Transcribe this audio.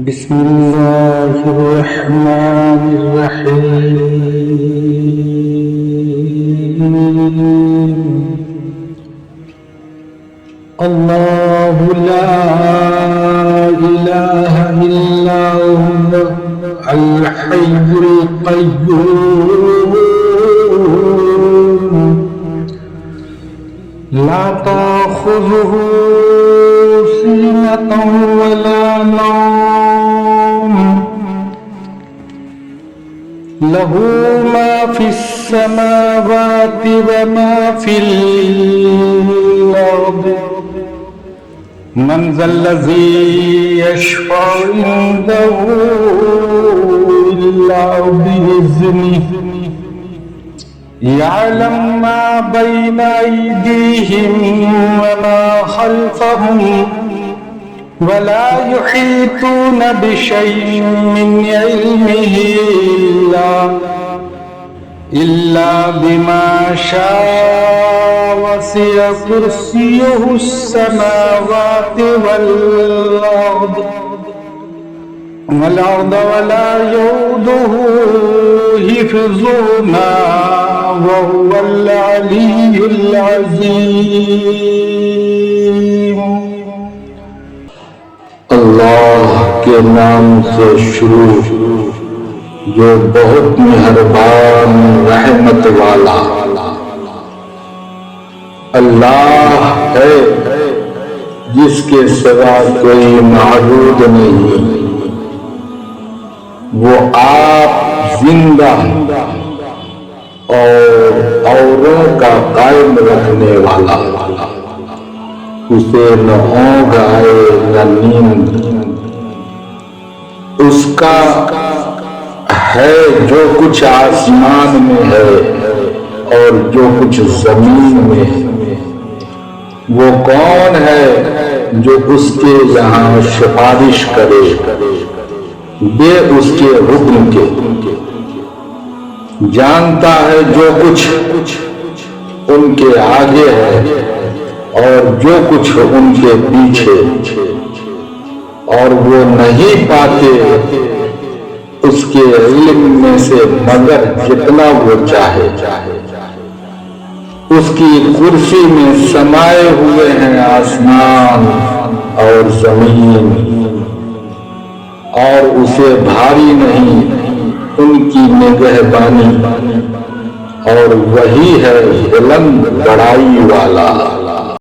بسم الله الرحمن الرحيم الله لا إله إلا هو الحي القيوم لا تأخذه سنة ولا نوم له ما في السماوات وما في الأرض من ذا الذي يشفع عنده إلا بإذنه يعلم ما بين أيديهم وما خلفهم ولا يحيطون بشيء من علمه إلا بما شاء وسع كرسيه السماوات والأرض ولا يؤوده حفظهما وهو العلي العظيم. اللہ کے نام سے شروع جو بہت مہربان رحمت والا. اللہ ہے جس کے سوا کوئی معبود نہیں. وہ آپ زندہ اور اوروں کا قائم رکھنے والا. اسے نہ اونگ آئے نہ نیند. اس کا ہے جو کچھ آسمان میں ہے اور جو کچھ زمین میں ہے. وہ کون ہے جو اس کے یہاں سفارش کرے بے اس کے حکم کے. جانتا ہے جو کچھ ان کے آگے ہے اور جو کچھ ان کے پیچھے. اور وہ نہیں پاتے اس کے علم میں سے مگر جتنا وہ چاہے. اس کی کرسی میں سمائے ہوئے ہیں آسمان اور زمین اور اسے بھاری نہیں ان کی نگہبانی. اور وہی ہے بلند بڑائی والا.